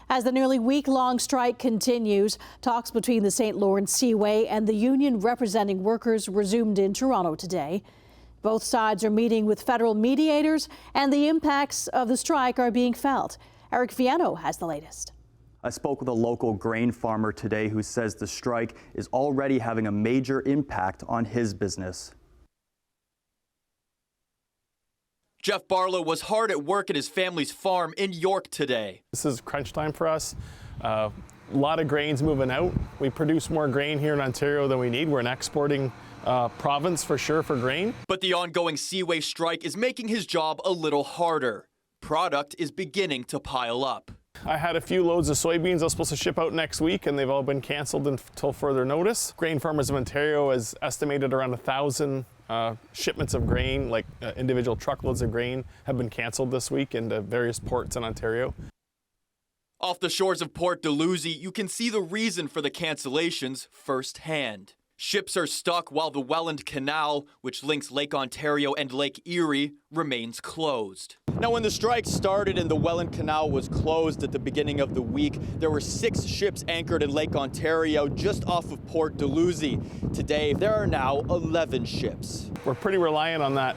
As the nearly week-long strike continues, talks between the St. Lawrence Seaway and the union representing workers resumed in Toronto today. Both sides are meeting with federal mediators, and the impacts of the strike are being felt. Eric Viano has the latest. I spoke with a local grain farmer today who says the strike is already having a major impact on his business. Jeff Barlow was hard at work at his family's farm in York today. This is crunch time for us. A lot of grain's moving out. We produce more grain here in Ontario than we need. We're an exporting province for sure for grain. But the ongoing Seaway strike is making his job a little harder. Product is beginning to pile up. I had a few loads of soybeans I was supposed to ship out next week, and they've all been canceled until further notice. Grain Farmers of Ontario has estimated around 1,000 shipments of grain, like individual truckloads of grain, have been canceled this week into various ports in Ontario. Off the shores of Port Dalhousie, you can see the reason for the cancellations firsthand. Ships are stuck while the Welland Canal, which links Lake Ontario and Lake Erie, remains closed. Now, when the strike started and the Welland Canal was closed at the beginning of the week, there were 6 ships anchored in Lake Ontario just off of Port Dalhousie. Today, there are now 11 ships. We're pretty reliant on that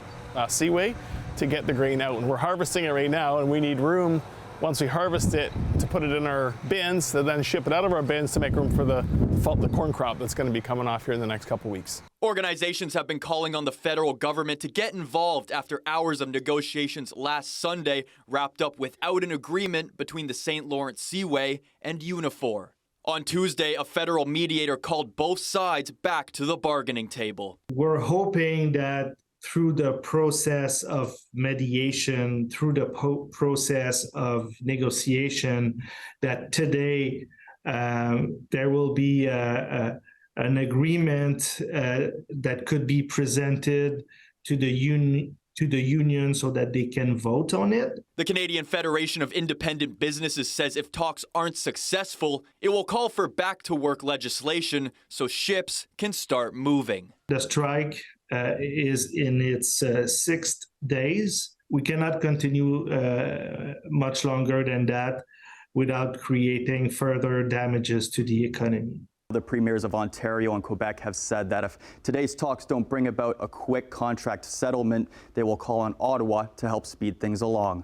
seaway to get the grain out, and we're harvesting it right now, and we need room once we harvest it to put it in our bins, to then ship it out of our bins to make room for the corn crop that's going to be coming off here in the next couple weeks. Organizations have been calling on the federal government to get involved after hours of negotiations last Sunday wrapped up without an agreement between the St. Lawrence Seaway and Unifor. On Tuesday, a federal mediator called both sides back to the bargaining table. We're hoping that through the process of mediation, through the process of negotiation, that today there will be an agreement that could be presented to the union so that they can vote on it. The Canadian Federation of Independent Businesses says if talks aren't successful, it will call for back-to-work legislation so ships can start moving. The strike is in its 6th days. We cannot continue much longer than that without creating further damages to the economy. The premiers of Ontario and Quebec have said that if today's talks don't bring about a quick contract settlement, they will call on Ottawa to help speed things along.